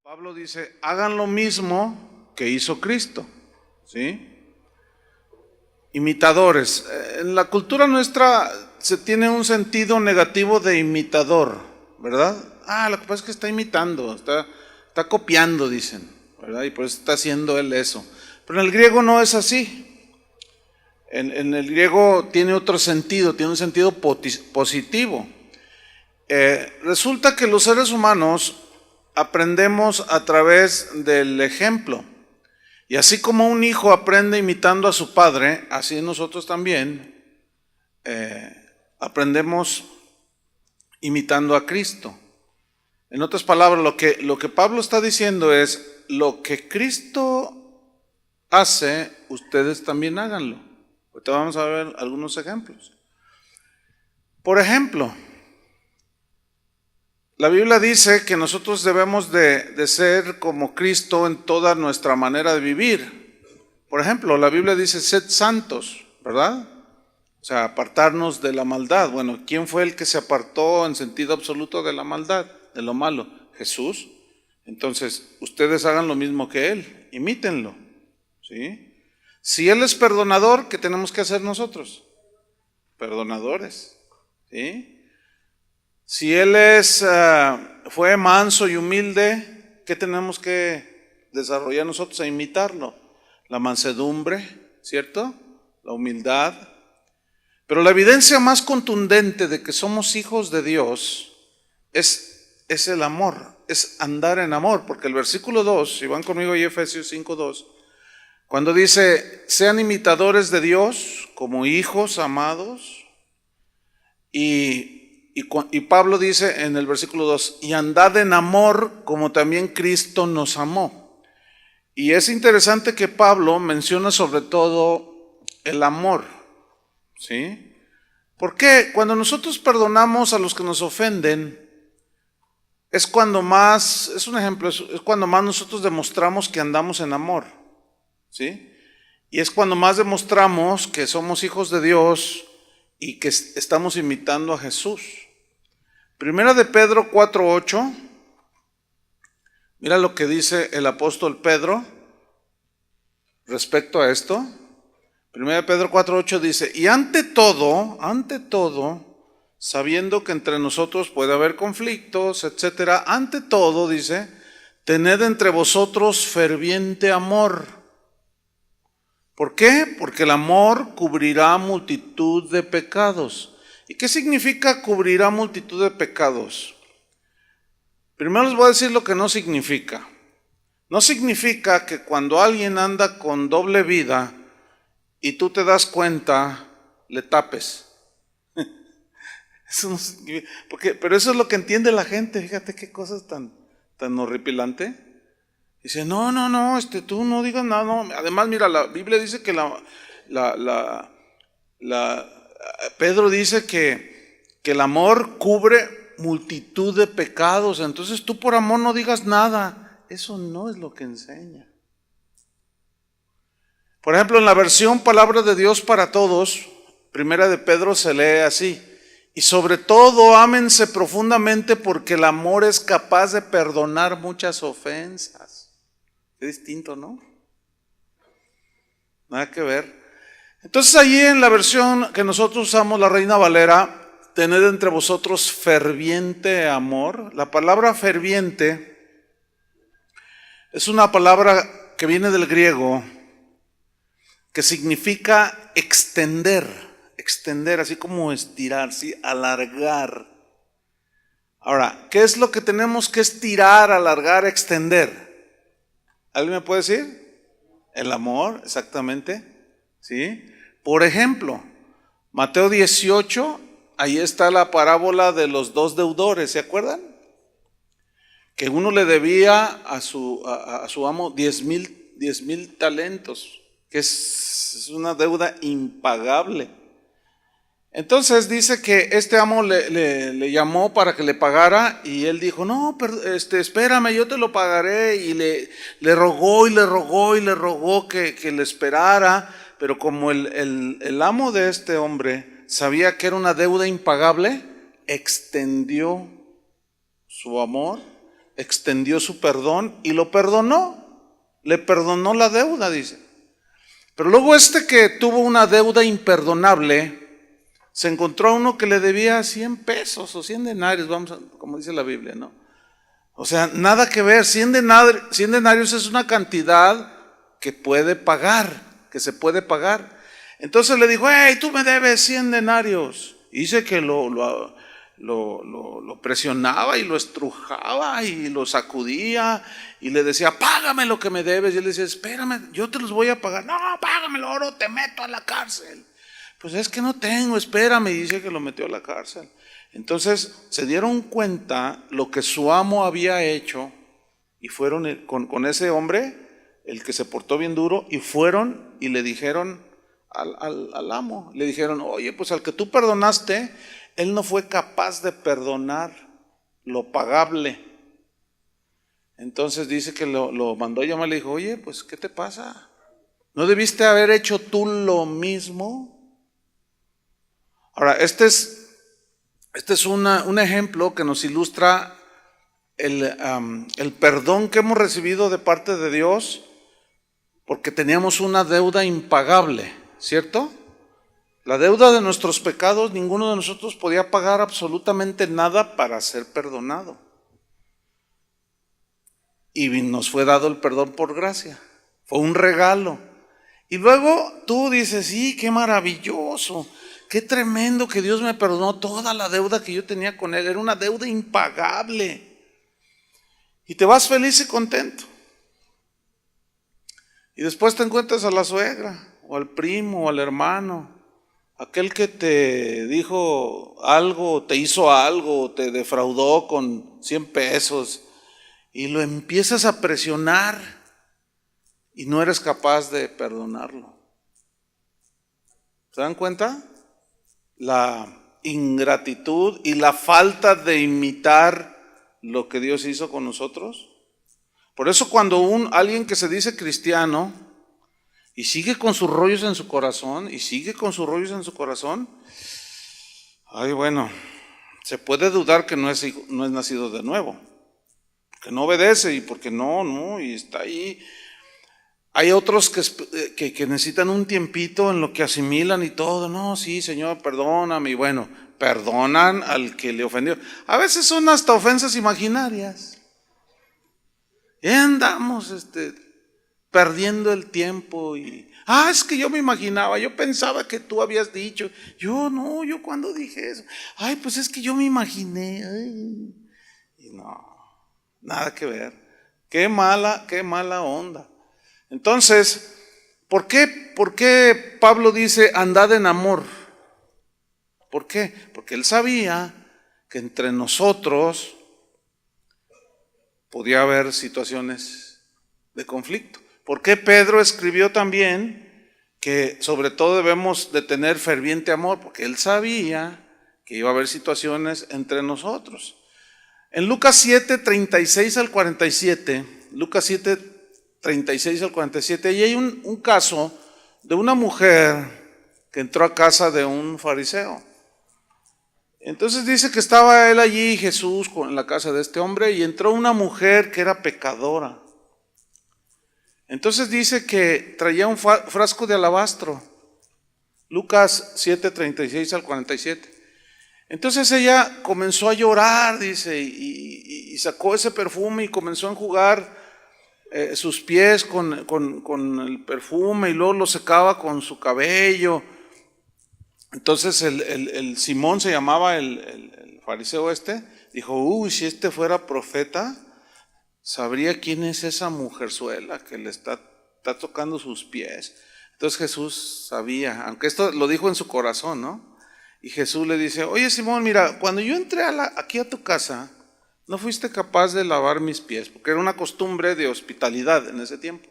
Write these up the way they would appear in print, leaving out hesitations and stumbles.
Pablo dice, hagan lo mismo que hizo Cristo, ¿sí? Imitadores. En la cultura nuestra se tiene un sentido negativo de imitador, ¿verdad? Lo que pasa es que está imitando, está copiando, dicen, ¿verdad? Y por eso está haciendo él eso. Pero en el griego no es así. En el griego tiene otro sentido, tiene un sentido positivo. Resulta que los seres humanos aprendemos a través del ejemplo. Y así como un hijo aprende imitando a su padre, así nosotros también aprendemos imitando a Cristo. En otras palabras, lo que Pablo está diciendo es, lo que Cristo hace, ustedes también háganlo. Ahorita vamos a ver algunos ejemplos. Por ejemplo, la Biblia dice que nosotros debemos de ser como Cristo en toda nuestra manera de vivir. Por ejemplo, la Biblia dice, sed santos, ¿verdad? O sea, apartarnos de la maldad. Bueno, ¿quién fue el que se apartó en sentido absoluto de la maldad, de lo malo? Jesús. Entonces, ustedes hagan lo mismo que Él, imítenlo, ¿sí? Si Él es perdonador, ¿qué tenemos que hacer nosotros? Perdonadores, ¿sí? Si Él fue manso y humilde, ¿qué tenemos que desarrollar nosotros? A imitarlo. La mansedumbre, ¿cierto? La humildad. Pero la evidencia más contundente de que somos hijos de Dios es el amor, es andar en amor. Porque el versículo 2, si van conmigo ahí, Efesios 5:2, cuando dice, sean imitadores de Dios como hijos amados, y Pablo dice en el versículo 2, y andad en amor como también Cristo nos amó. Y es interesante que Pablo menciona sobre todo el amor, ¿sí? Porque cuando nosotros perdonamos a los que nos ofenden, es cuando más, es un ejemplo, es cuando más nosotros demostramos que andamos en amor, ¿sí? Y es cuando más demostramos que somos hijos de Dios y que estamos imitando a Jesús. Primera de Pedro 4:8, mira lo que dice el apóstol Pedro respecto a esto. Primera de Pedro 4:8 dice, y ante todo, sabiendo que entre nosotros puede haber conflictos, etcétera, ante todo, dice, tened entre vosotros ferviente amor. ¿Por qué? Porque el amor cubrirá multitud de pecados. ¿Y qué significa cubrirá multitud de pecados? Primero les voy a decir lo que no significa. No significa que cuando alguien anda con doble vida y tú te das cuenta, le tapes. Eso no significa, pero eso es lo que entiende la gente. Fíjate qué cosas tan horripilante. Dice, no, tú no digas nada. No. Además, mira, la Biblia dice que Pedro dice que el amor cubre multitud de pecados. Entonces tú por amor no digas nada. Eso no es lo que enseña. Por ejemplo, en la versión Palabra de Dios para Todos, Primera de Pedro se lee así. Y sobre todo, ámense profundamente porque el amor es capaz de perdonar muchas ofensas. Qué distinto, ¿no? Nada que ver. Entonces allí en la versión que nosotros usamos, la Reina Valera, tened entre vosotros ferviente amor. La palabra ferviente es una palabra que viene del griego que significa extender, así como estirar, ¿sí? Alargar. Ahora, ¿qué es lo que tenemos que estirar, alargar, extender? ¿Alguien me puede decir? El amor, exactamente, ¿sí? Por ejemplo, Mateo 18, ahí está la parábola de los dos deudores, ¿se acuerdan? Que uno le debía a su amo 10,000 talentos, que es una deuda impagable. Entonces dice que este amo le llamó para que le pagara y él dijo, no, espérame, yo te lo pagaré. Y le rogó que le esperara, pero como el amo de este hombre sabía que era una deuda impagable, extendió su amor extendió su perdón y lo perdonó. Le perdonó la deuda, dice. Pero luego que tuvo una deuda imperdonable, se encontró a uno que le debía 100 pesos o 100 denarios, como dice la Biblia, ¿no? O sea, nada que ver. 100 denarios es una cantidad que puede pagar, que se puede pagar. Entonces le dijo, hey, tú me debes 100 denarios. Y dice que lo presionaba y lo estrujaba y lo sacudía y le decía, págame lo que me debes. Y él decía, espérame, yo te los voy a pagar. No, págamelo, oro, te meto a la cárcel. Pues es que no tengo, espérame. Y dice que lo metió a la cárcel. Entonces se dieron cuenta lo que su amo había hecho y fueron con ese hombre, el que se portó bien duro, y fueron y le dijeron al amo, le dijeron, oye, pues al que tú perdonaste, él no fue capaz de perdonar lo pagable. Entonces dice que lo mandó a llamar y le dijo, oye, pues ¿qué te pasa? ¿No debiste haber hecho tú lo mismo? Ahora, este es un ejemplo que nos ilustra el perdón que hemos recibido de parte de Dios porque teníamos una deuda impagable, ¿cierto? La deuda de nuestros pecados, ninguno de nosotros podía pagar absolutamente nada para ser perdonado. Y nos fue dado el perdón por gracia. Fue un regalo. Y luego tú dices, sí, qué maravilloso, qué tremendo que Dios me perdonó toda la deuda que yo tenía con Él. Era una deuda impagable. Y te vas feliz y contento. Y después te encuentras a la suegra, o al primo, o al hermano, aquel que te dijo algo, te hizo algo, te defraudó con 100 pesos, y lo empiezas a presionar y no eres capaz de perdonarlo. ¿Se dan cuenta? La ingratitud y la falta de imitar lo que Dios hizo con nosotros. Por eso cuando alguien que se dice cristiano y sigue con sus rollos en su corazón, ay, bueno, se puede dudar que no es nacido de nuevo, que no obedece y porque no, y está ahí. Hay otros que necesitan un tiempito en lo que asimilan y todo. No, sí, Señor, perdóname. Y bueno, perdonan al que le ofendió. A veces son hasta ofensas imaginarias. Y andamos perdiendo el tiempo y es que yo me imaginaba, yo pensaba que tú habías dicho. Yo cuando dije eso, pues es que yo me imaginé. Y no, nada que ver. Qué mala onda. Entonces, ¿por qué Pablo dice andad en amor? ¿Por qué? Porque él sabía que entre nosotros podía haber situaciones de conflicto. ¿Por qué Pedro escribió también que sobre todo debemos de tener ferviente amor? Porque él sabía que iba a haber situaciones entre nosotros. En Lucas 7, 36 al 47, Lucas 7, 36 al 47, y hay un caso de una mujer que entró a casa de un fariseo. Entonces dice que estaba él allí, Jesús, en la casa de este hombre, y entró una mujer que era pecadora. Entonces dice que traía un frasco de alabastro. Lucas 7, 36 al 47. Entonces ella comenzó a llorar, dice, y sacó ese perfume y comenzó a enjugar sus pies con el perfume y luego lo secaba con su cabello. Entonces el Simón se llamaba el fariseo dijo, si fuera profeta, sabría quién es esa mujerzuela que le está tocando sus pies. Entonces Jesús sabía, aunque esto lo dijo en su corazón, ¿no? Y Jesús le dice, oye Simón, mira, cuando yo entré aquí a tu casa, no fuiste capaz de lavar mis pies, porque era una costumbre de hospitalidad en ese tiempo.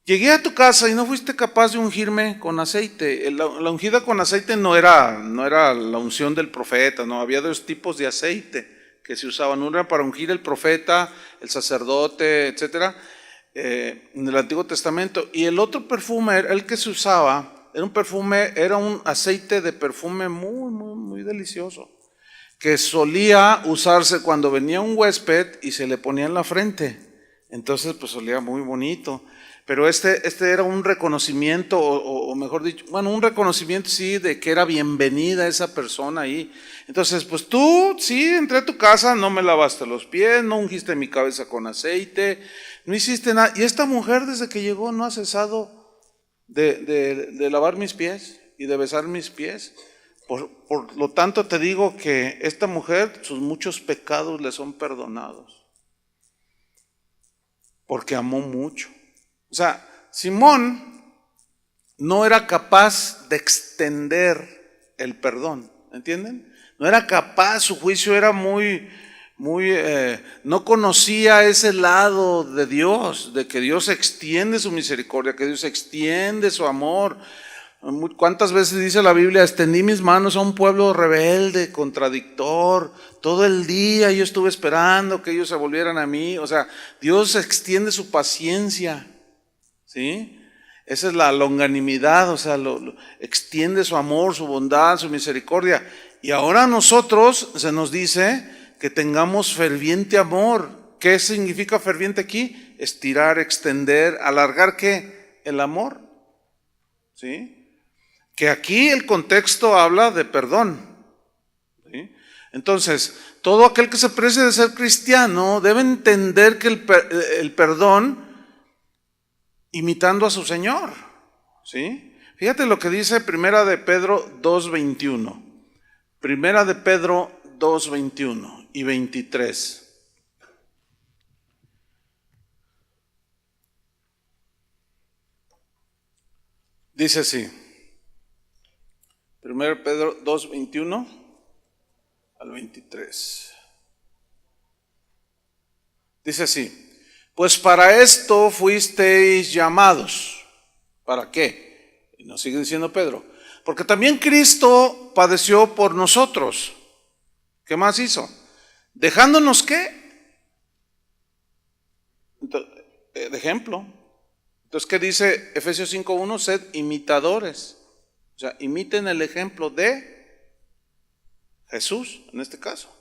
Llegué a tu casa y no fuiste capaz de ungirme con aceite. La ungida con aceite no era la unción del profeta, no, había dos tipos de aceite que se usaban. Uno era para ungir el profeta, el sacerdote, etcétera, en el Antiguo Testamento. Y el otro perfume, el que se usaba, era un aceite de perfume muy, muy, muy delicioso. que solía usarse cuando venía un huésped y se le ponía en la frente. Entonces pues olía muy bonito. Pero este era un reconocimiento, o mejor dicho, bueno, un reconocimiento sí de que era bienvenida esa persona ahí. Entonces, pues tú, sí, entré a tu casa, no me lavaste los pies, no ungiste mi cabeza con aceite, no hiciste nada. Y esta mujer desde que llegó no ha cesado de lavar mis pies y de besar mis pies. Por lo tanto te digo que esta mujer, sus muchos pecados le son perdonados. Porque amó mucho. O sea, Simón no era capaz de extender el perdón, ¿entienden? No era capaz, su juicio era no conocía ese lado de Dios, de que Dios extiende su misericordia, que Dios extiende su amor. ¿Cuántas veces dice la Biblia, extendí mis manos a un pueblo rebelde, contradictor, todo el día yo estuve esperando que ellos se volvieran a mí? O sea, Dios extiende su paciencia, ¿sí? Esa es la longanimidad, o sea, extiende su amor, su bondad, su misericordia. Y ahora a nosotros se nos dice que tengamos ferviente amor. ¿Qué significa ferviente aquí? Estirar, extender, alargar, ¿qué? El amor, ¿sí? Que aquí el contexto habla de perdón, ¿sí? Entonces, todo aquel que se precie de ser cristiano debe entender que el perdón, imitando a su Señor, ¿sí? Fíjate lo que dice Primera de Pedro 2:21. Primera de Pedro 2:21 y 23. Dice así. 1 Pedro 2:21 al 23. Dice así: pues para esto fuisteis llamados. ¿Para qué? Y nos sigue diciendo Pedro. Porque también Cristo padeció por nosotros. ¿Qué más hizo? ¿Dejándonos qué? De ejemplo. Entonces, ¿qué dice Efesios 5:1? Sed imitadores. O sea, imiten el ejemplo de Jesús, en este caso.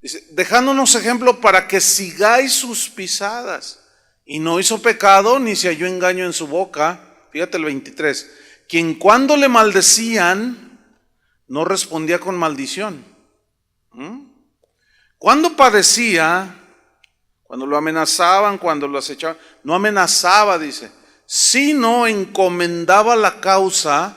Dice, dejándonos ejemplo para que sigáis sus pisadas. Y no hizo pecado, ni se halló engaño en su boca. Fíjate el 23. Quien cuando le maldecían, no respondía con maldición. Cuando padecía, cuando lo amenazaban, cuando lo acechaban, no amenazaba, dice, sino encomendaba la causa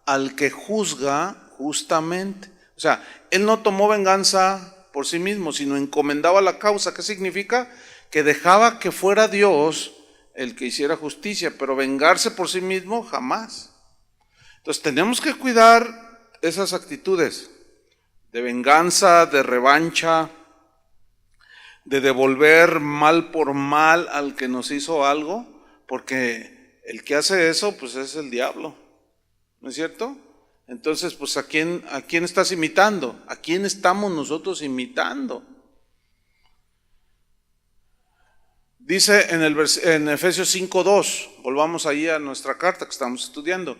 al que juzga justamente. O sea, él no tomó venganza por sí mismo, sino encomendaba la causa. ¿Qué significa? Que dejaba que fuera Dios el que hiciera justicia, pero vengarse por sí mismo jamás. Entonces tenemos que cuidar esas actitudes de venganza, de revancha, de devolver mal por mal al que nos hizo algo, porque el que hace eso pues es el diablo, ¿no es cierto? Entonces, pues ¿a quién estás imitando? ¿A quién estamos nosotros imitando? Dice en Efesios 5:2, volvamos ahí a nuestra carta que estamos estudiando.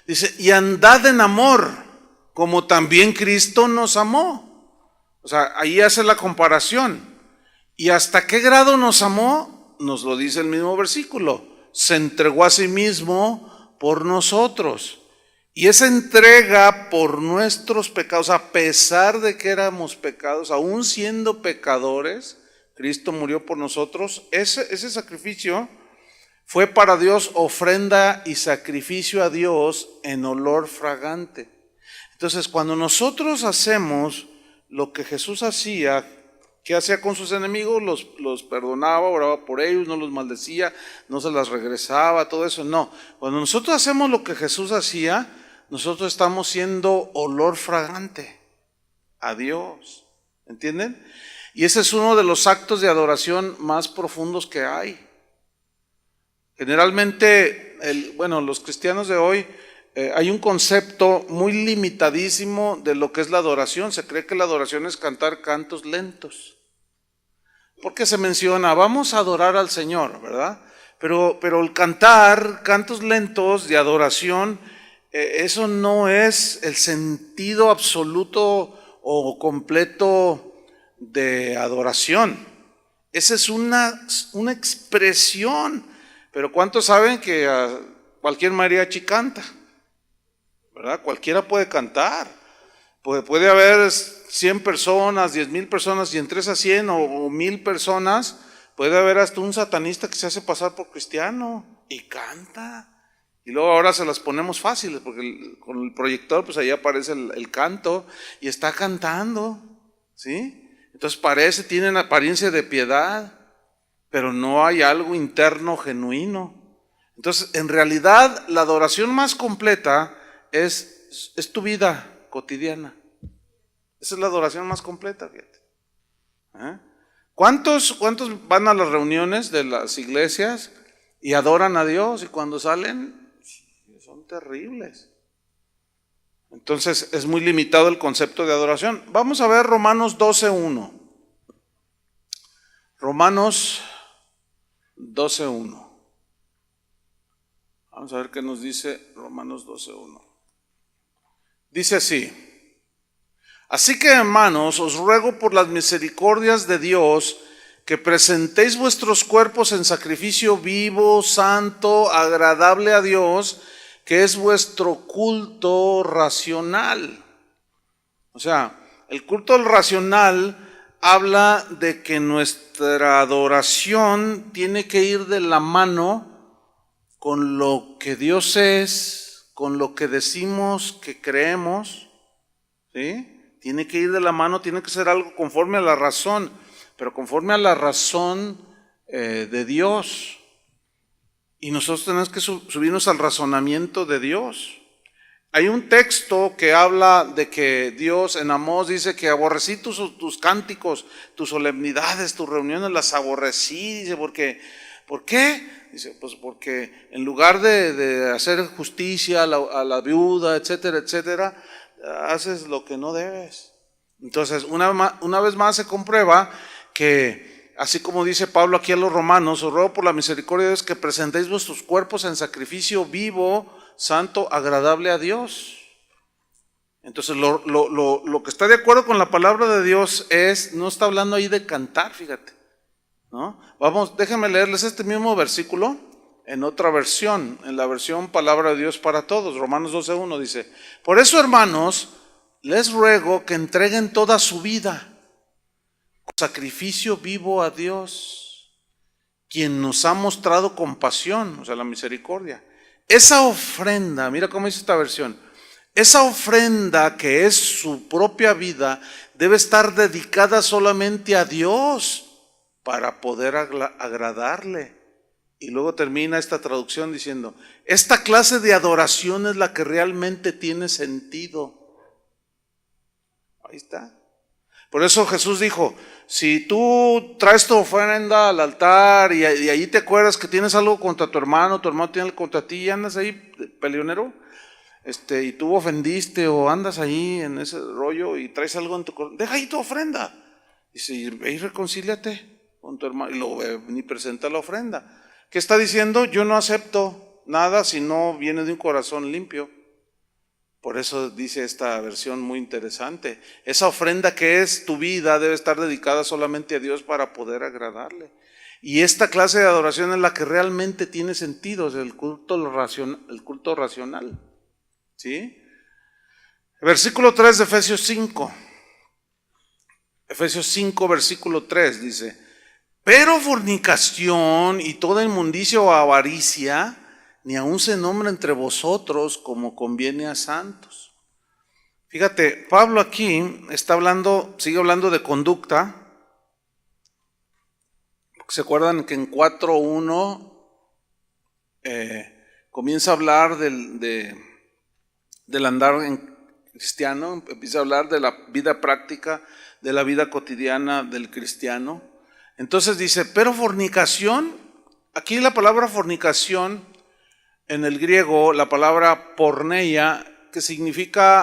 Dice, y andad en amor, como también Cristo nos amó. O sea, ahí hace la comparación. ¿Y hasta qué grado nos amó? Nos lo dice el mismo versículo. Se entregó a sí mismo por nosotros. Y esa entrega por nuestros pecados, a pesar de que éramos pecados, aún siendo pecadores, Cristo murió por nosotros. Ese sacrificio fue para Dios ofrenda y sacrificio a Dios en olor fragante. Entonces, cuando nosotros hacemos lo que Jesús hacía, ¿qué hacía con sus enemigos? Los perdonaba, oraba por ellos, no los maldecía, no se las regresaba, todo eso. No, cuando nosotros hacemos lo que Jesús hacía, nosotros estamos siendo olor fragante a Dios, ¿entienden? Y ese es uno de los actos de adoración más profundos que hay. Generalmente, los cristianos de hoy, hay un concepto muy limitadísimo de lo que es la adoración. Se cree que la adoración es cantar cantos lentos. Porque se menciona, vamos a adorar al Señor, ¿verdad? Pero el cantar cantos lentos de adoración, eso no es el sentido absoluto o completo de adoración. Esa es una expresión. Pero ¿cuántos saben que cualquier mariachi canta? ¿Verdad? Cualquiera puede cantar. Puede haber 100 personas, 10,000 personas, y entre esas 100 o 1,000 personas, puede haber hasta un satanista que se hace pasar por cristiano y canta. Y luego ahora se las ponemos fáciles, porque con el proyector pues ahí aparece el canto y está cantando, ¿sí? Entonces tienen apariencia de piedad, pero no hay algo interno genuino. Entonces, en realidad, la adoración más completa es tu vida cotidiana. Esa es la adoración más completa, fíjate. ¿Cuántos van a las reuniones de las iglesias y adoran a Dios, y cuando salen son terribles? Entonces es muy limitado el concepto de adoración. Vamos a ver Romanos 12:1. Romanos 12:1. Vamos a ver qué nos dice Romanos 12:1. Dice así: así que, hermanos, os ruego por las misericordias de Dios que presentéis vuestros cuerpos en sacrificio vivo, santo, agradable a Dios, que es vuestro culto racional. O sea, el culto racional habla de que nuestra adoración tiene que ir de la mano con lo que Dios es, con lo que decimos que creemos, ¿sí? Tiene que ir de la mano, tiene que ser algo conforme a la razón, pero conforme a la razón de Dios. Y nosotros tenemos que subirnos al razonamiento de Dios. Hay un texto que habla de que Dios en Amós dice que aborrecí tus cánticos, tus solemnidades, tus reuniones, las aborrecí. Dice, ¿por qué? Dice, pues porque en lugar de hacer justicia a la viuda, etcétera, etcétera, haces lo que no debes. Entonces, una vez más se comprueba que, así como dice Pablo aquí a los romanos, os ruego por la misericordia de Dios que presentéis vuestros cuerpos en sacrificio vivo, santo, agradable a Dios. Entonces, lo que está de acuerdo con la palabra de Dios no está hablando ahí de cantar, fíjate, ¿no? Déjenme leerles este mismo versículo en otra versión, en la versión Palabra de Dios para Todos. Romanos 12:1 dice: por eso, hermanos, les ruego que entreguen toda su vida con sacrificio vivo a Dios, quien nos ha mostrado compasión, o sea, la misericordia. Esa ofrenda, mira cómo dice esta versión, esa ofrenda que es su propia vida debe estar dedicada solamente a Dios para poder agradarle. Y luego termina esta traducción diciendo: esta clase de adoración es la que realmente tiene sentido. Ahí está. Por eso Jesús dijo: si tú traes tu ofrenda al altar y ahí te acuerdas que tienes algo contra tu hermano tiene algo contra ti y andas ahí peleonero, y tú ofendiste o andas ahí en ese rollo y traes algo en tu corazón, deja ahí tu ofrenda. Dice: ve y reconcíliate con tu hermano, y luego ni presenta la ofrenda. ¿Qué está diciendo? Yo no acepto nada si no viene de un corazón limpio. Por eso dice esta versión muy interesante: esa ofrenda que es tu vida debe estar dedicada solamente a Dios para poder agradarle. Y esta clase de adoración es la que realmente tiene sentido, es el culto racional. ¿Sí? Versículo 3 de Efesios 5. Efesios 5, versículo 3 dice: pero fornicación y toda inmundicia o avaricia ni aun se nombra entre vosotros como conviene a santos. Fíjate, Pablo aquí sigue hablando de conducta. ¿Se acuerdan que en 4:1 comienza a hablar del andar en cristiano? Empieza a hablar de la vida práctica, de la vida cotidiana del cristiano. Entonces dice: pero fornicación, aquí la palabra fornicación, en el griego, la palabra porneia, que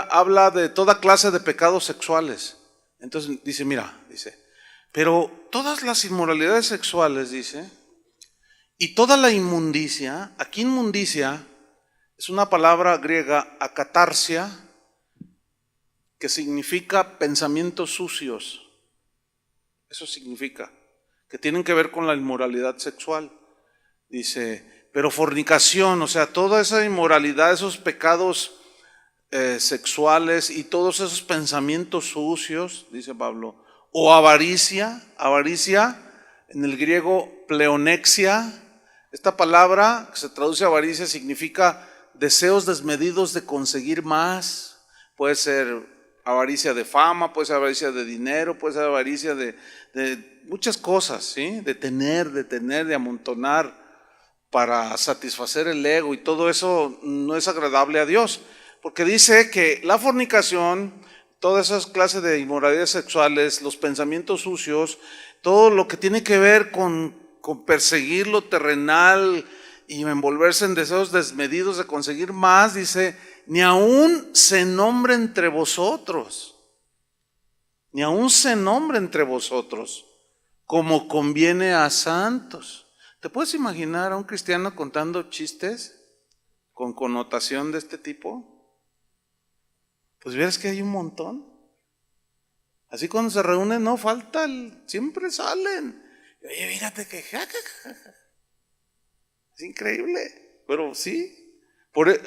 habla de toda clase de pecados sexuales. Entonces dice, pero todas las inmoralidades sexuales, dice, y toda la inmundicia, aquí inmundicia es una palabra griega, akatarsia, que significa pensamientos sucios. Eso significa, que tienen que ver con la inmoralidad sexual. Dice, pero fornicación, o sea, toda esa inmoralidad, esos pecados sexuales y todos esos pensamientos sucios, dice Pablo, o avaricia en el griego pleonexia. Esta palabra que se traduce a avaricia significa deseos desmedidos de conseguir más. Puede ser avaricia de fama, puede ser avaricia de dinero, puede ser avaricia de muchas cosas, ¿sí? De tener, de amontonar para satisfacer el ego, y todo eso no es agradable a Dios, porque dice que la fornicación, todas esas clases de inmoralidades sexuales, los pensamientos sucios, todo lo que tiene que ver con perseguir lo terrenal y envolverse en deseos desmedidos de conseguir más, dice, ni aún se nombre entre vosotros, ni aún se nombre entre vosotros, como conviene a santos. ¿Te puedes imaginar a un cristiano contando chistes con connotación de este tipo? Pues vieras que hay un montón. Así cuando se reúnen no falta, siempre salen. Oye, fíjate que es increíble, pero sí.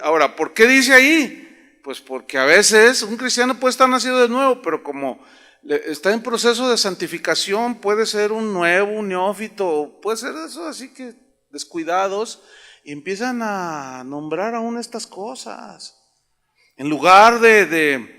Ahora, ¿por qué dice ahí? Pues porque a veces un cristiano puede estar nacido de nuevo, pero como está en proceso de santificación, puede ser un nuevo, un neófito, puede ser eso, así que descuidados, y empiezan a nombrar aún estas cosas. En lugar de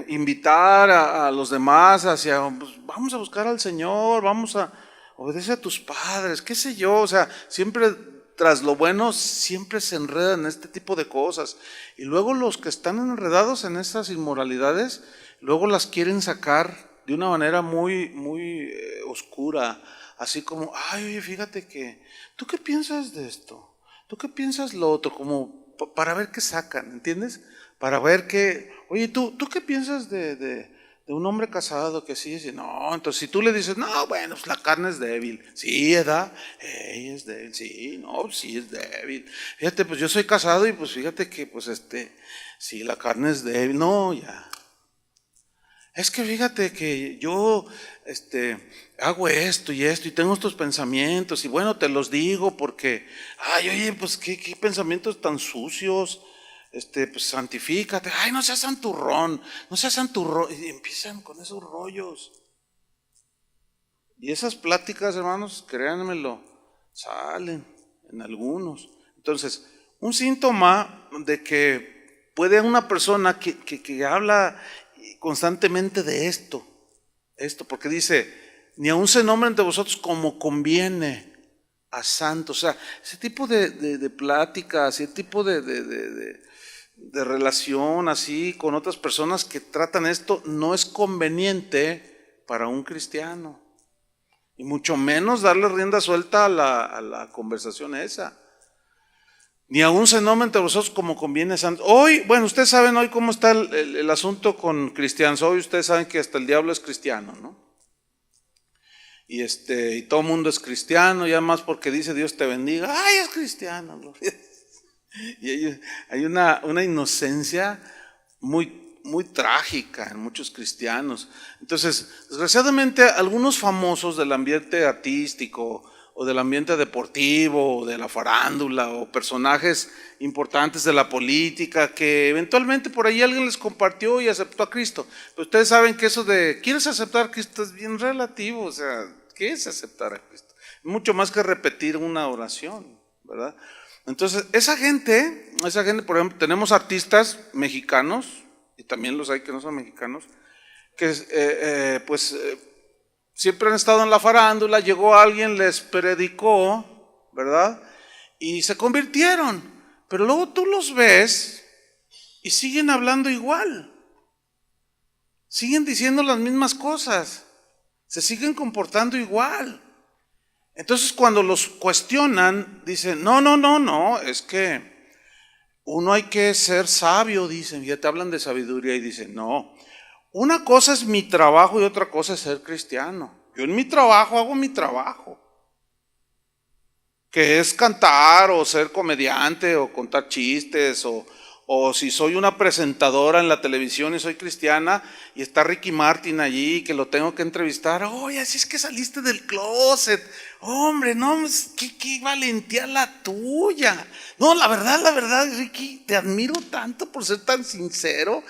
invitar a los demás hacia, pues, vamos a buscar al Señor, vamos a obedecer a tus padres, qué sé yo, o sea, siempre tras lo bueno, siempre se enredan en este tipo de cosas. Y luego los que están enredados en estas inmoralidades, luego las quieren sacar de una manera muy, muy oscura, así como, ay, oye, fíjate que, ¿tú qué piensas de esto? ¿Tú qué piensas lo otro? Como para ver qué sacan, ¿entiendes? Para ver qué, oye, ¿tú qué piensas de un hombre casado que sí? No, entonces si tú le dices, no, bueno, pues la carne es débil. Sí, ¿verdad? Es débil, sí, no, sí es débil. Fíjate, pues yo soy casado y pues fíjate que, pues sí, la carne es débil. No, ya. Es que fíjate que yo, hago esto y tengo estos pensamientos y bueno, te los digo porque, ay, oye, pues qué pensamientos tan sucios, pues santifícate, ay, no seas santurrón, y empiezan con esos rollos. Y esas pláticas, hermanos, créanmelo, salen en algunos. Entonces, un síntoma de que puede una persona que habla constantemente de esto, porque dice, ni aún se nombra entre vosotros como conviene a santos. O sea, ese tipo de pláticas, ese tipo de relación así con otras personas que tratan esto, no es conveniente para un cristiano. Y mucho menos darle rienda suelta a la conversación esa. Ni aún se nombra entre vosotros como conviene a santos. Hoy, bueno, ustedes saben hoy cómo está el asunto con cristianos. Hoy ustedes saben que hasta el diablo es cristiano, ¿no? Y todo el mundo es cristiano, y además porque dice Dios te bendiga, ¡ay, es cristiano! Y hay una inocencia muy, muy trágica en muchos cristianos. Entonces, desgraciadamente, algunos famosos del ambiente artístico o del ambiente deportivo o de la farándula o personajes importantes de la política que eventualmente por ahí alguien les compartió y aceptó a Cristo. Pero ustedes saben que eso de ¿quieres aceptar a Cristo? Es bien relativo. O sea, ¿qué es aceptar a Cristo? Mucho más que repetir una oración, ¿verdad? Entonces, esa gente, por ejemplo, tenemos artistas mexicanos, y también los hay que no son mexicanos, que siempre han estado en la farándula, llegó alguien, les predicó, ¿verdad? Y se convirtieron, pero luego tú los ves y siguen hablando igual, siguen diciendo las mismas cosas, se siguen comportando igual. Entonces cuando los cuestionan, dicen, no, es que uno hay que ser sabio, dicen, ya te hablan de sabiduría y dicen, no, una cosa es mi trabajo y otra cosa es ser cristiano. Yo en mi trabajo hago mi trabajo, que es cantar o ser comediante o contar chistes o O si soy una presentadora en la televisión y soy cristiana y está Ricky Martin allí que lo tengo que entrevistar. Oye, así es que saliste del closet. Hombre, no, qué valentía la tuya. No, la verdad, Ricky, te admiro tanto por ser tan sincero.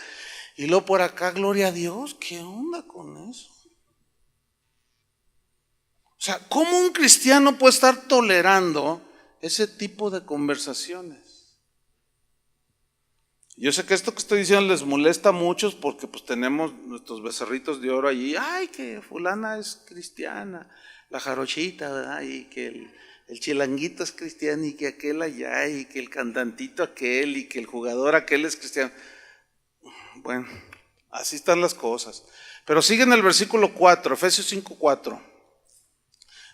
Y luego por acá, gloria a Dios, ¿qué onda con eso? O sea, ¿cómo un cristiano puede estar tolerando ese tipo de conversaciones? Yo sé que esto que estoy diciendo les molesta a muchos porque pues tenemos nuestros becerritos de oro allí. Ay, que fulana es cristiana, la jarochita, ¿verdad? Y que el chilanguito es cristiano y que aquel allá y que el cantantito aquel y que el jugador aquel es cristiano. Bueno, así están las cosas. Pero sigue en el versículo 4, Efesios 5:4.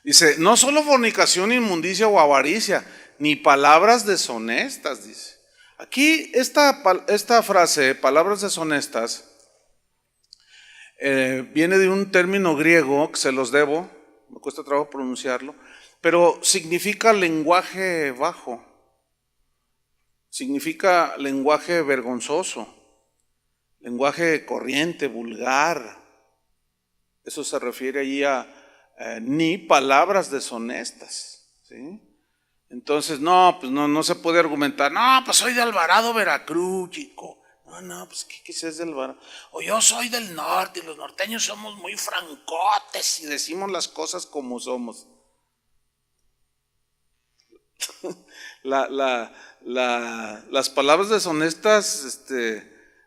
Dice, no solo fornicación, inmundicia o avaricia, ni palabras deshonestas, dice. Aquí esta frase, palabras deshonestas, viene de un término griego que se los debo, me cuesta trabajo pronunciarlo, pero significa lenguaje bajo, significa lenguaje vergonzoso, lenguaje corriente, vulgar. Eso se refiere allí a ni palabras deshonestas, ¿sí? Entonces, pues no se puede argumentar, no, pues soy de Alvarado, Veracruz, chico. No, pues ¿qué es de Alvarado? O yo soy del norte y los norteños somos muy francotes y decimos las cosas como somos. Las palabras deshonestas,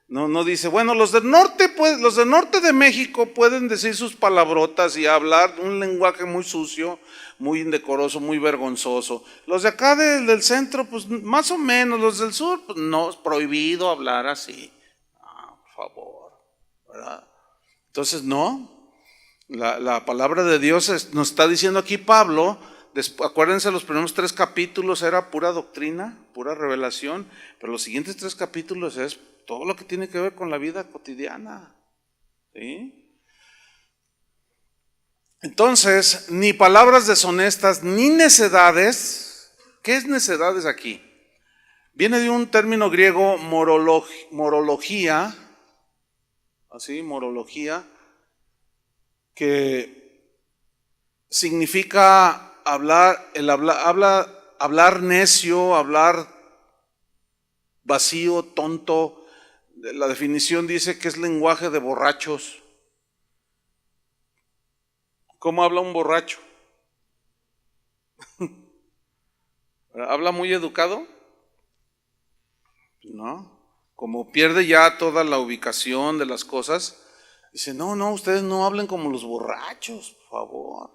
no dice, bueno, los del norte de México pueden decir sus palabrotas y hablar un lenguaje muy sucio, muy indecoroso, muy vergonzoso. Los de acá del centro, pues más o menos. Los del sur, pues no, es prohibido hablar así. Por favor, ¿verdad? Entonces, no. La palabra de Dios nos está diciendo aquí Pablo. Acuérdense, los primeros 3 capítulos era pura doctrina, pura revelación, pero los siguientes 3 capítulos es todo lo que tiene que ver con la vida cotidiana, ¿sí? Entonces, ni palabras deshonestas, ni necedades. ¿Qué es necedades aquí? Viene de un término griego, morología, así, morología, que significa hablar necio, hablar vacío, tonto. La definición dice que es lenguaje de borrachos. ¿Cómo habla un borracho? ¿Habla muy educado? No. Como pierde ya toda la ubicación de las cosas, dice, no, ustedes no hablen como los borrachos, por favor.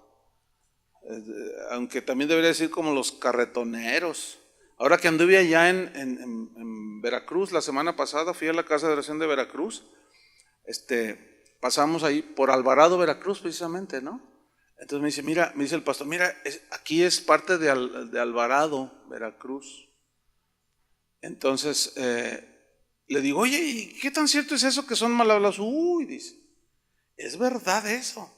Aunque también debería decir como los carretoneros. Ahora que anduve allá en Veracruz, la semana pasada fui a la casa de oración de Veracruz, pasamos ahí por Alvarado, Veracruz precisamente, ¿no? Entonces me dice el pastor, mira, aquí es parte de Alvarado, Veracruz. Entonces le digo, oye, ¿y qué tan cierto es eso que son mal hablados? Uy, dice, es verdad eso.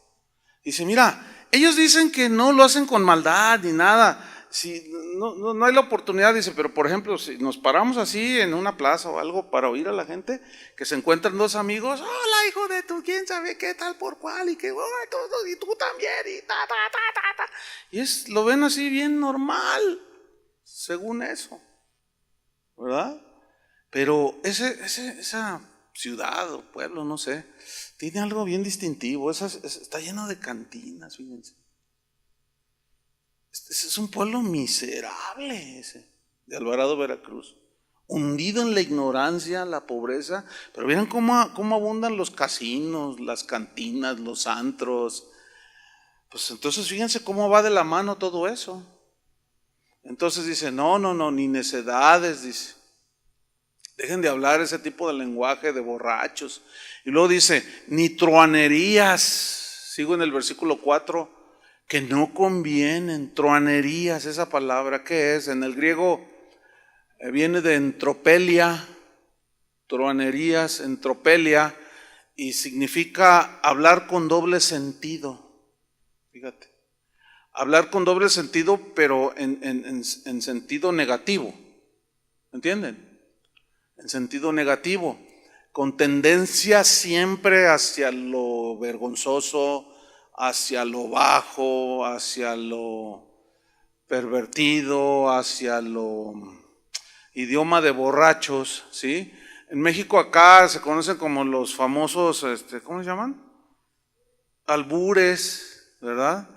Dice, mira, ellos dicen que no lo hacen con maldad ni nada. Si no hay la oportunidad, dice, pero por ejemplo, si nos paramos así en una plaza o algo para oír a la gente, que se encuentran 2 amigos, hola hijo de tu, quién sabe qué tal por cuál, y que, y tú también, y ta. Y lo ven así bien normal, según eso, ¿verdad? Pero esa ciudad o pueblo, no sé, tiene algo bien distintivo, está lleno de cantinas, fíjense. Ese es un pueblo miserable ese, de Alvarado, Veracruz, hundido en la ignorancia, la pobreza, pero vean cómo abundan los casinos, las cantinas, los antros. Pues entonces fíjense cómo va de la mano todo eso. Entonces dice, no, ni necedades, dice. Dejen de hablar ese tipo de lenguaje de borrachos. Y luego dice, ni truanerías. Sigo en el versículo 4, que no convienen. Truanerías, esa palabra, ¿qué es? En el griego viene de entropelia, truanerías, entropelia, y significa hablar con doble sentido. Fíjate, hablar con doble sentido, pero en sentido negativo. ¿Entienden? en sentido negativo, con tendencia siempre hacia lo vergonzoso, hacia lo bajo, hacia lo pervertido, hacia lo idioma de borrachos, ¿sí? En México acá se conocen como los famosos, ¿cómo se llaman? Albures, ¿verdad?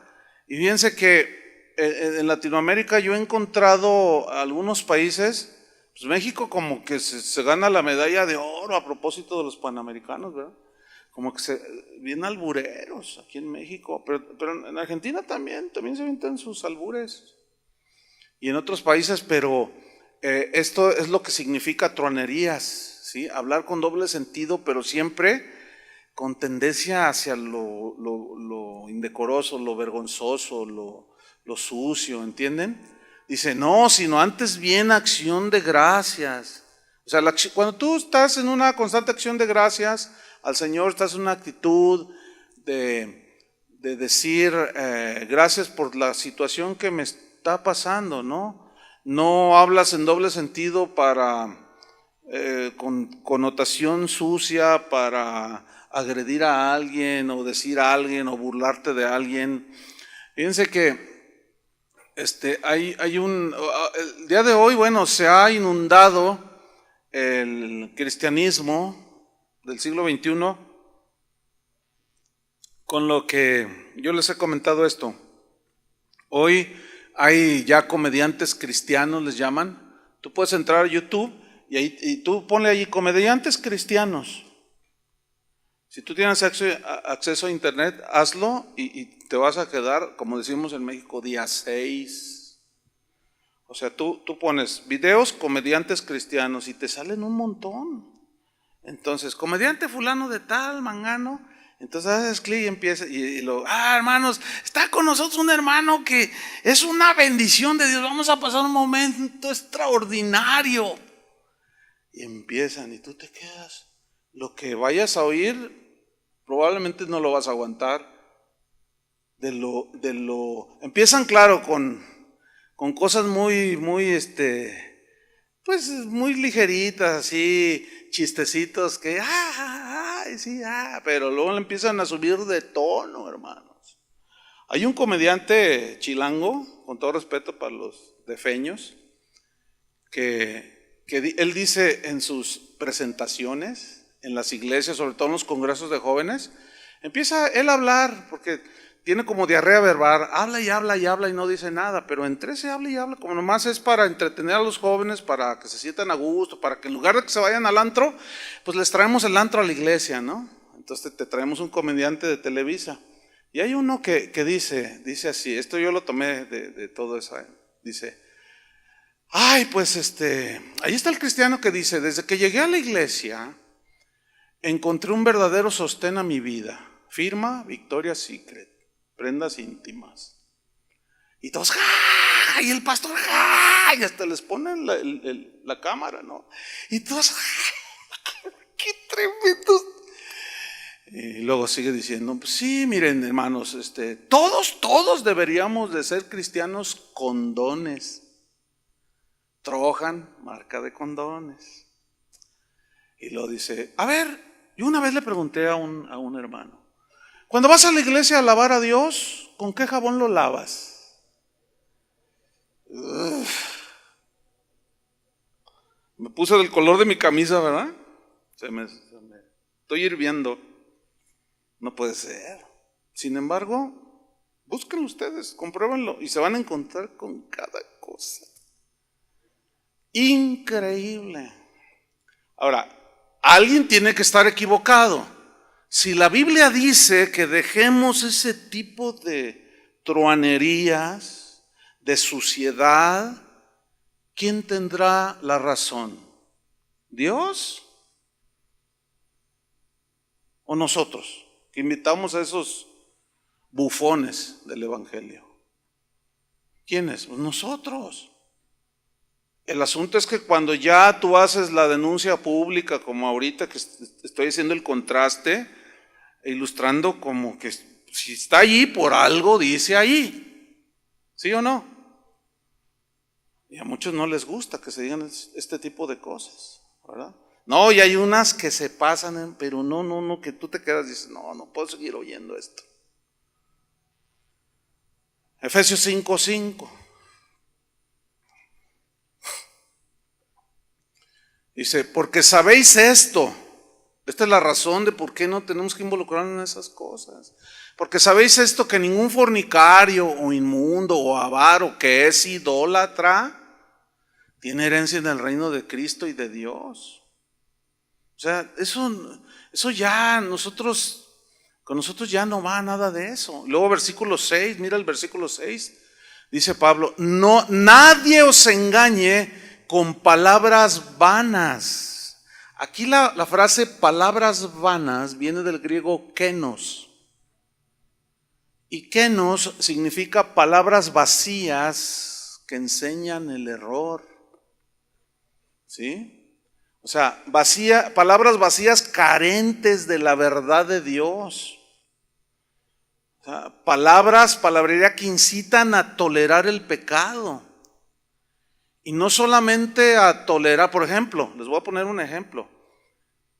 Y fíjense que en Latinoamérica yo he encontrado algunos países, pues México como que se gana la medalla de oro a propósito de los panamericanos, ¿verdad? Como que bien albureros aquí en México, pero en Argentina también se inventan sus albures. Y en otros países, pero esto es lo que significa truanerías, ¿sí? Hablar con doble sentido, pero siempre con tendencia hacia lo indecoroso, lo vergonzoso, lo sucio, ¿entienden? Dice, no, sino antes bien acción de gracias. O sea, cuando tú estás en una constante acción de gracias al Señor, estás en una actitud de decir gracias por la situación que me está pasando, ¿no? No hablas en doble sentido con connotación sucia para agredir a alguien o decir a alguien o burlarte de alguien. Fíjense que el día de hoy, bueno, se ha inundado el cristianismo del siglo XXI con lo que yo les he comentado esto. Hoy hay ya comediantes cristianos, les llaman. Tú puedes entrar a YouTube y tú ponle allí comediantes cristianos. Si tú tienes acceso a internet, hazlo y te vas a quedar, como decimos en México, día 6. O sea, tú pones videos comediantes cristianos y te salen un montón. Entonces, comediante fulano de tal, mangano. Entonces haces clic y empieza hermanos, está con nosotros un hermano que es una bendición de Dios, vamos a pasar un momento extraordinario. Y empiezan y tú te quedas. Lo que vayas a oír probablemente no lo vas a aguantar. Empiezan, claro, con cosas muy pues muy ligeritas, así, chistecitos que, sí, pero luego le empiezan a subir de tono, hermanos. Hay un comediante chilango, con todo respeto para los defeños, que él dice en sus presentaciones, en las iglesias, sobre todo en los congresos de jóvenes, empieza él a hablar, porque tiene como diarrea verbal, habla y habla y habla y no dice nada, pero entre ese habla y habla, como nomás es para entretener a los jóvenes, para que se sientan a gusto, para que en lugar de que se vayan al antro, pues les traemos el antro a la iglesia, ¿no? Entonces te traemos un comediante de Televisa. Y hay uno que dice así, esto yo lo tomé de todo eso, dice, pues ahí está el cristiano que dice, desde que llegué a la iglesia, encontré un verdadero sostén a mi vida, firma Victoria's Secret, prendas íntimas. Y todos, ¡ja! Y el pastor, ¡ja! Y hasta les ponen la cámara, ¿no? Y todos, ¡ja! ¡Qué tremendos! Y luego sigue diciendo, pues sí, miren, hermanos, todos deberíamos de ser cristianos con dones. Trojan, marca de condones. Y luego dice, a ver, yo una vez le pregunté a un hermano, cuando vas a la iglesia a alabar a Dios, ¿con qué jabón lo lavas? Me puse del color de mi camisa, ¿verdad? Estoy hirviendo. No puede ser. Sin embargo, búsquenlo ustedes, compruébenlo y se van a encontrar con cada cosa. Increíble. Ahora, alguien tiene que estar equivocado. Si la Biblia dice que dejemos ese tipo de truanerías, de suciedad, ¿quién tendrá la razón? ¿Dios? ¿O nosotros, que invitamos a esos bufones del Evangelio? ¿Quiénes? Pues nosotros. El asunto es que cuando ya tú haces la denuncia pública, como ahorita que estoy haciendo el contraste, ilustrando como que si está allí por algo, dice ahí. ¿Sí o no? Y a muchos no les gusta que se digan este tipo de cosas. ¿verdad? No, y hay unas que se pasan, pero no, que tú te quedas y dices, no puedo seguir oyendo esto. Efesios 5:5. Dice, porque sabéis esto. Esta es la razón de por qué no tenemos que involucrarnos en esas cosas. Porque sabéis esto, que ningún fornicario o inmundo o avaro que es idólatra tiene herencia en el reino de Cristo y de Dios. O sea, eso ya con nosotros ya no va nada de eso. Luego versículo 6, mira el versículo 6. Dice Pablo, no, nadie os engañe con palabras vanas. Aquí la frase palabras vanas viene del griego kenos. Y kenos significa palabras vacías que enseñan el error. ¿Sí? O sea, palabras vacías carentes de la verdad de Dios. O sea, palabrería que incitan a tolerar el pecado. Y no solamente a tolerar, por ejemplo, les voy a poner un ejemplo.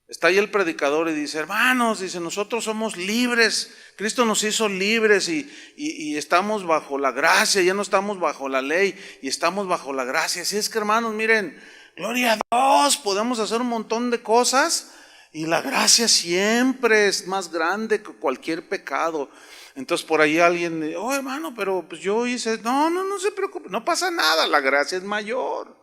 Está ahí el predicador y dice, hermanos, dice, nosotros somos libres, Cristo nos hizo libres y estamos bajo la gracia, ya no estamos bajo la ley y estamos bajo la gracia. Así es que, hermanos, miren, gloria a Dios, podemos hacer un montón de cosas y la gracia siempre es más grande que cualquier pecado. Entonces por ahí alguien dice, oh hermano, pero pues yo hice, no se preocupe, no pasa nada, la gracia es mayor.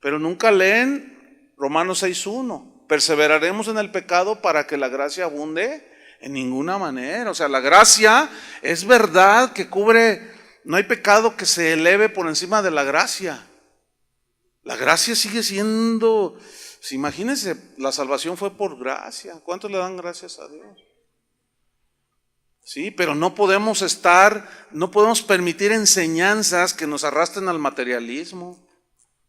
Pero nunca leen Romanos 6:1. Perseveraremos en el pecado para que la gracia abunde en ninguna manera. O sea, la gracia es verdad que cubre, no hay pecado que se eleve por encima de la gracia. La gracia sigue siendo, imagínense, la salvación fue por gracia. ¿Cuántos le dan gracias a Dios? Sí, pero no podemos permitir enseñanzas que nos arrastren al materialismo,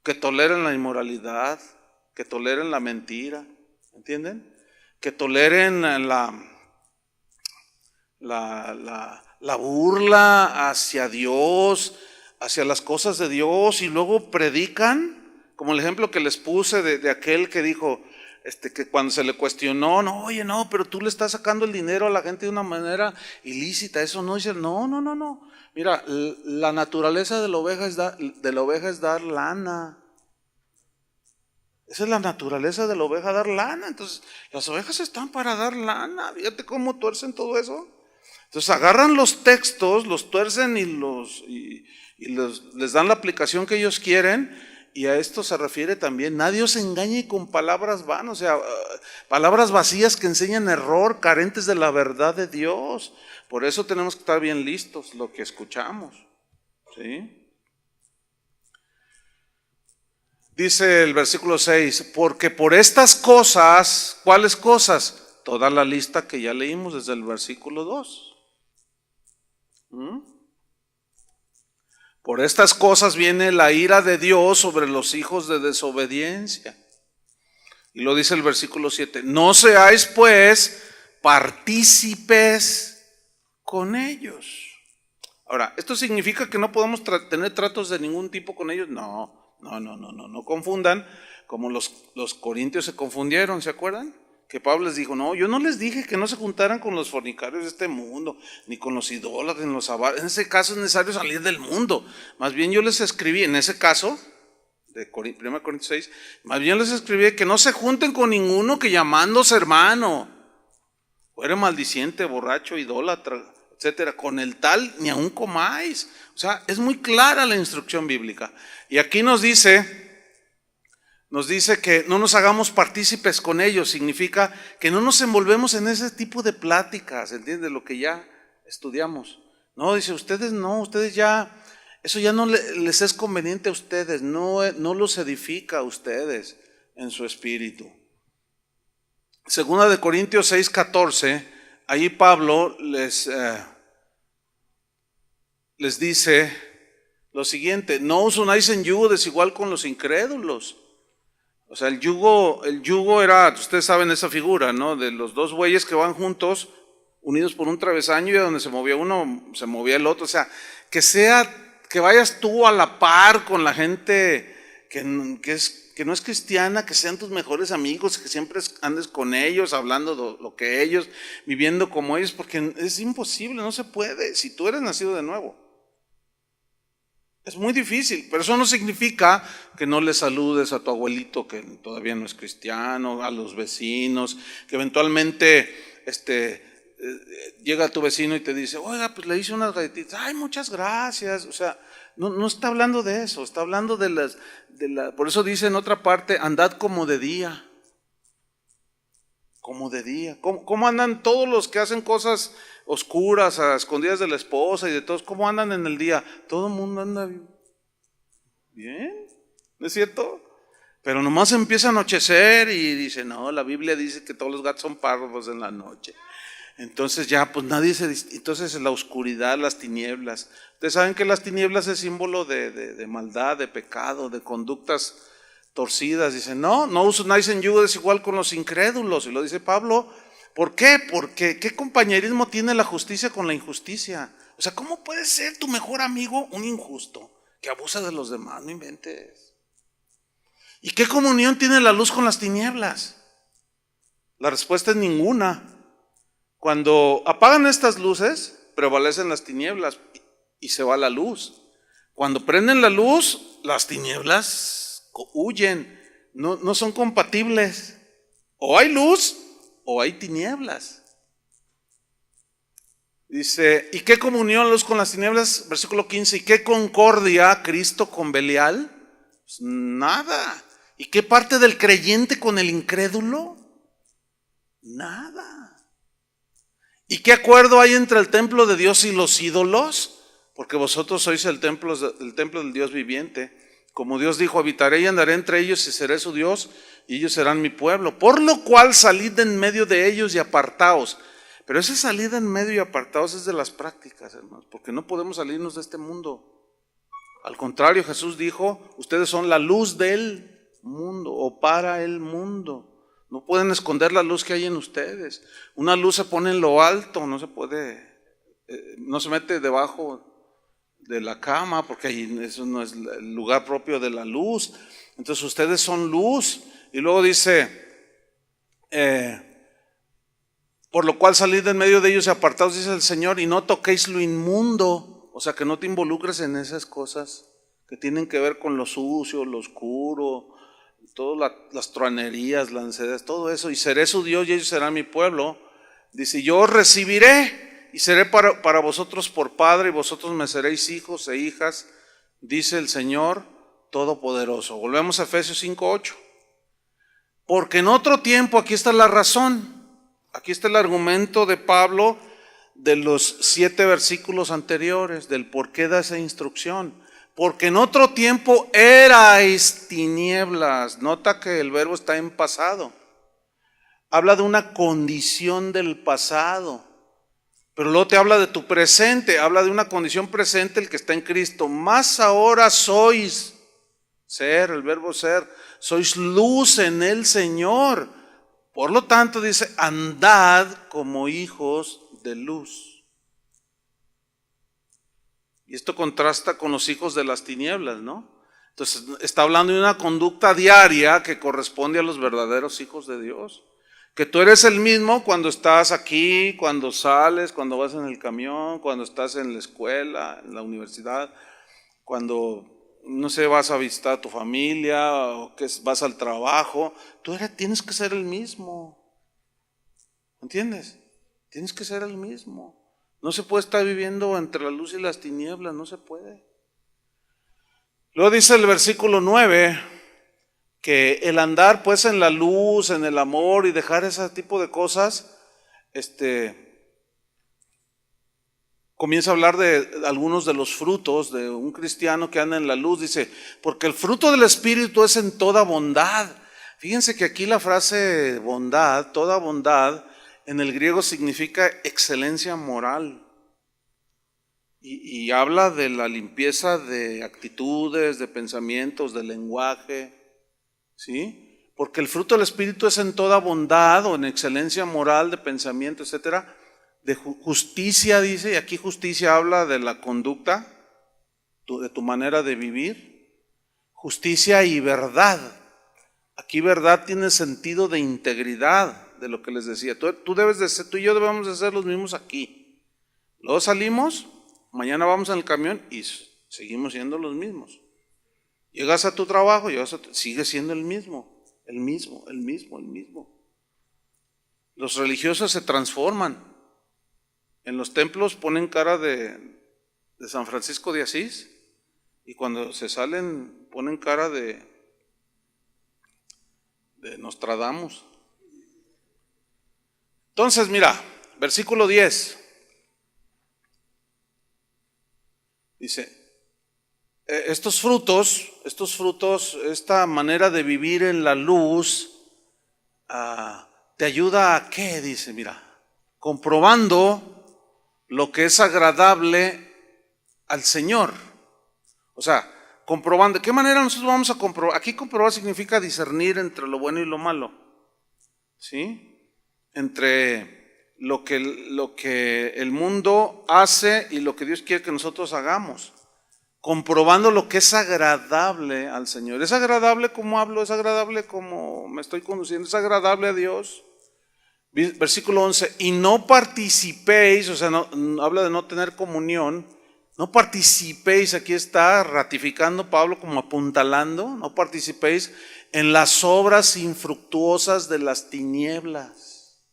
que toleren la inmoralidad, que toleren la mentira, ¿entienden? Que toleren la burla hacia Dios, hacia las cosas de Dios, y luego predican, como el ejemplo que les puse de aquel que dijo, que cuando se le cuestionó, oye, pero tú le estás sacando el dinero a la gente de una manera ilícita, eso no, dice, no. Mira, la naturaleza de la oveja es dar lana. Esa es la naturaleza de la oveja, dar lana. Entonces, las ovejas están para dar lana. Fíjate cómo tuercen todo eso. Entonces, agarran los textos, los tuercen les dan la aplicación que ellos quieren. Y a esto se refiere también. Nadie os engañe con palabras vanas, o sea, palabras vacías que enseñan error, carentes de la verdad de Dios. Por eso tenemos que estar bien listos lo que escuchamos. ¿Sí? Dice el versículo 6, porque por estas cosas, ¿cuáles cosas? Toda la lista que ya leímos desde el versículo 2. Por estas cosas viene la ira de Dios sobre los hijos de desobediencia. Y lo dice el versículo 7, no seáis pues partícipes con ellos. Ahora, ¿esto significa que no podemos tener tratos de ningún tipo con ellos? No confundan, como los corintios se confundieron, ¿se acuerdan? Que Pablo les dijo, yo no les dije que no se juntaran con los fornicarios de este mundo, ni con los idólatras, ni los avaros. En ese caso es necesario salir del mundo. Más bien yo les escribí, en ese caso, de 1 Corintios 6, más bien les escribí que no se junten con ninguno que llamándose hermano fuere maldiciente, borracho, idólatra, etcétera, con el tal ni aun comáis. O sea, es muy clara la instrucción bíblica. Y aquí nos dice que no nos hagamos partícipes con ellos, significa que no nos envolvemos en ese tipo de pláticas, ¿entiendes? Lo que ya estudiamos. No, dice, ustedes ya, eso ya no les es conveniente a ustedes, no los edifica a ustedes en su espíritu. Segunda de Corintios 6:14, ahí Pablo les dice lo siguiente, no os unáis en yugo desigual con los incrédulos. O sea, el yugo era, ustedes saben esa figura, ¿no? De los dos bueyes que van juntos, unidos por un travesaño, y a donde se movía uno, se movía el otro. O sea, que vayas tú a la par con la gente que no es cristiana, que sean tus mejores amigos, que siempre andes con ellos, hablando lo que ellos, viviendo como ellos, porque es imposible, no se puede, si tú eres nacido de nuevo. Es muy difícil, pero eso no significa que no le saludes a tu abuelito que todavía no es cristiano, a los vecinos, que eventualmente llega tu vecino y te dice, oiga, pues le hice unas galletitas, ay, muchas gracias. O sea, no está hablando de eso, está hablando por eso dice en otra parte, andad como de día. Como de día. ¿Cómo andan todos los que hacen cosas oscuras, a escondidas de la esposa y de todos? ¿Cómo andan en el día? Todo el mundo anda bien, ¿no es cierto? Pero nomás empieza a anochecer y dice, no, la Biblia dice que todos los gatos son pardos en la noche. Entonces ya, pues nadie entonces la oscuridad, las tinieblas. Ustedes saben que las tinieblas es símbolo de maldad, de pecado, de conductas torcidas. Dicen, no usáis en yugo desigual con los incrédulos. Y lo dice Pablo. ¿Por qué? Porque ¿qué compañerismo tiene la justicia con la injusticia? O sea, ¿cómo puede ser tu mejor amigo un injusto que abusa de los demás? No inventes. ¿Y qué comunión tiene la luz con las tinieblas? La respuesta es ninguna. Cuando apagan estas luces, prevalecen las tinieblas y se va la luz. Cuando prenden la luz, las tinieblas huyen, no son compatibles. O hay luz o hay tinieblas. Dice, ¿y qué comunión la luz con las tinieblas? Versículo 15, ¿y qué concordia Cristo con Belial? Pues nada. ¿Y qué parte del creyente con el incrédulo? Nada. ¿Y qué acuerdo hay entre el templo de Dios y los ídolos? Porque vosotros sois el templo del Dios viviente. Como Dios dijo, habitaré y andaré entre ellos y seré su Dios y ellos serán mi pueblo. Por lo cual salid de en medio de ellos y apartaos. Pero esa salida en medio y apartaos es de las prácticas, hermanos, porque no podemos salirnos de este mundo. Al contrario, Jesús dijo, ustedes son la luz del mundo o para el mundo. No pueden esconder la luz que hay en ustedes. Una luz se pone en lo alto, no se puede, no se mete debajo de la cama, porque ahí eso no es el lugar propio de la luz. Entonces ustedes son luz. Y luego dice, por lo cual salid en medio de ellos y apartaos, dice el Señor, y no toquéis lo inmundo. O sea, que no te involucres en esas cosas que tienen que ver con lo sucio, lo oscuro, todas las truanerías, lancerías, todo eso. Y seré su Dios y ellos serán mi pueblo. Dice, yo os recibiré y seré para vosotros por padre y vosotros me seréis hijos e hijas, dice el Señor Todopoderoso. Volvemos a Efesios 5:8. Porque en otro tiempo, aquí está la razón, aquí está el argumento de Pablo de los 7 versículos anteriores, del por qué da esa instrucción. Porque en otro tiempo erais tinieblas. Nota que el verbo está en pasado. Habla de una condición del pasado. Pero luego te habla de tu presente. Habla de una condición presente, el que está en Cristo. Más ahora sois, ser, el verbo ser, sois luz en el Señor. Por lo tanto dice, andad como hijos de luz. Y esto contrasta con los hijos de las tinieblas, ¿no? Entonces está hablando de una conducta diaria que corresponde a los verdaderos hijos de Dios. Que tú eres el mismo cuando estás aquí, cuando sales, cuando vas en el camión, cuando estás en la escuela, en la universidad, cuando, no sé, vas a visitar a tu familia o que vas al trabajo. Tienes que ser el mismo. ¿Entiendes? Tienes que ser el mismo. No se puede estar viviendo entre la luz y las tinieblas, no se puede. Luego dice el versículo 9 que el andar pues en la luz, en el amor y dejar ese tipo de cosas, comienza a hablar de algunos de los frutos de un cristiano que anda en la luz. Dice, porque el fruto del Espíritu es en toda bondad. Fíjense que aquí la frase bondad, toda bondad, en el griego significa excelencia moral y habla de la limpieza de actitudes, de pensamientos, de lenguaje, ¿sí? Porque el fruto del Espíritu es en toda bondad o en excelencia moral de pensamiento, etcétera, de justicia, dice, y aquí justicia habla de la conducta, de tu manera de vivir. justicia y verdad. Aquí verdad tiene sentido de integridad, de lo que les decía. Tú debes de ser, tú y yo debemos de ser los mismos aquí. Luego salimos, mañana vamos en el camión y seguimos siendo los mismos. Llegas a tu trabajo, sigue siendo el mismo. Los religiosos se transforman. En los templos ponen cara de San Francisco de Asís y cuando se salen ponen cara de Nostradamus. Entonces, mira, versículo 10. Dice, estos frutos, esta manera de vivir en la luz, ¿te ayuda a qué? Dice, mira, comprobando lo que es agradable al Señor. O sea, comprobando. ¿De qué manera nosotros vamos a comprobar? Aquí comprobar significa discernir entre lo bueno y lo malo. ¿Sí? Entre lo que el mundo hace y lo que Dios quiere que nosotros hagamos. Comprobando lo que es agradable al Señor. ¿Es agradable como hablo? ¿Es agradable como me estoy conduciendo? ¿Es agradable a Dios? Versículo 11, y no participéis, o sea, habla de no tener comunión, no participéis, aquí está ratificando Pablo como apuntalando, no participéis en las obras infructuosas de las tinieblas,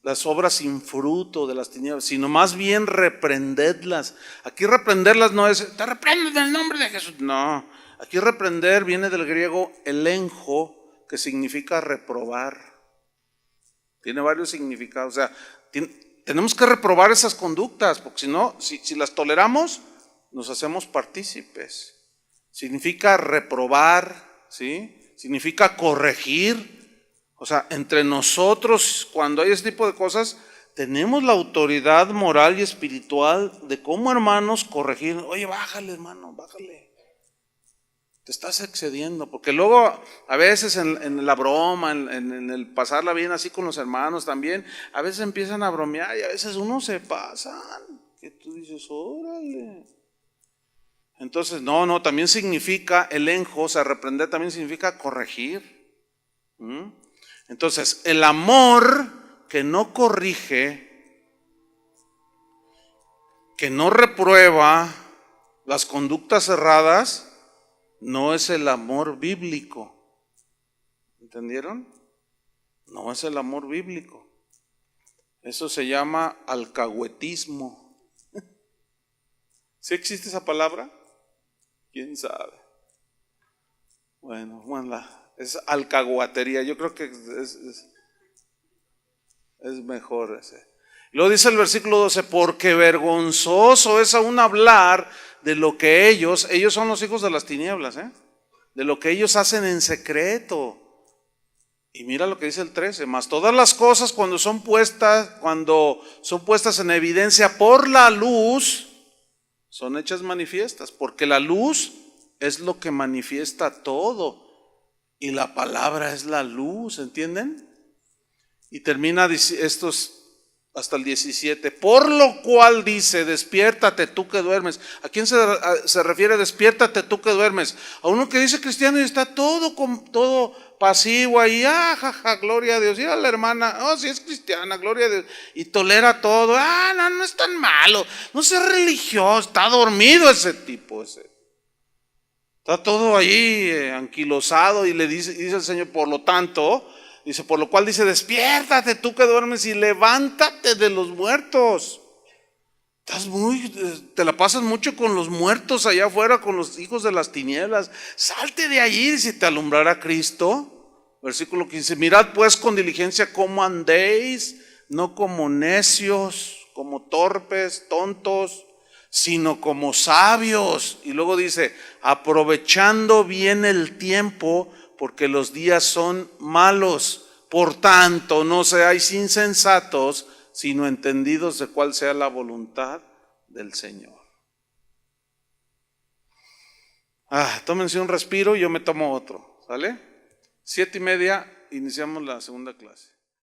las obras sin fruto de las tinieblas, sino más bien reprendedlas. Aquí reprenderlas no es, te reprendo en el nombre de Jesús, no, aquí reprender viene del griego elenjo, que significa reprobar. Tiene varios significados. O sea, tenemos que reprobar esas conductas, porque si no, si las toleramos, nos hacemos partícipes. Significa reprobar, ¿sí? Significa corregir. O sea, entre nosotros, cuando hay ese tipo de cosas, tenemos la autoridad moral y espiritual de cómo, hermanos, corregir. Oye, bájale, hermano, bájale. Te estás excediendo, porque luego a veces en la broma, en el pasarla bien así con los hermanos también, a veces empiezan a bromear y a veces uno se pasan, que tú dices, órale. Entonces, no, también significa elenjo, o sea, reprender también significa corregir. Entonces, el amor que no corrige, que no reprueba las conductas erradas, no es el amor bíblico. ¿Entendieron? No es el amor bíblico. Eso se llama alcahuetismo. ¿Sí existe esa palabra? ¿Quién sabe? Bueno, es alcahuatería. Yo creo que es mejor ese. Luego dice el versículo 12, porque vergonzoso es aún hablar de lo que ellos son los hijos de las tinieblas, de lo que ellos hacen en secreto. Y mira lo que dice el 13, mas todas las cosas cuando son puestas en evidencia por la luz, son hechas manifiestas, porque la luz es lo que manifiesta todo, y la palabra es la luz, ¿entienden? Y termina estos hasta el 17, por lo cual dice, despiértate tú que duermes. ¿A quién se refiere despiértate tú que duermes? A uno que dice cristiano y está todo pasivo ahí, jaja, gloria a Dios, y a la hermana, sí es cristiana, gloria a Dios, y tolera todo, no es tan malo, no sea religioso, está dormido ese tipo, está todo ahí anquilosado, y dice el Señor, por lo tanto, dice, por lo cual dice, despiértate tú que duermes y levántate de los muertos. Te la pasas mucho con los muertos allá afuera, con los hijos de las tinieblas. Salte de allí, si te alumbrará Cristo. Versículo 15, mirad pues con diligencia cómo andéis, no como necios, como torpes, tontos, sino como sabios. Y luego dice, aprovechando bien el tiempo, porque los días son malos. Por tanto, no seáis insensatos, sino entendidos de cuál sea la voluntad del Señor. Tómense un respiro y yo me tomo otro, ¿sale? 7:30, iniciamos la segunda clase.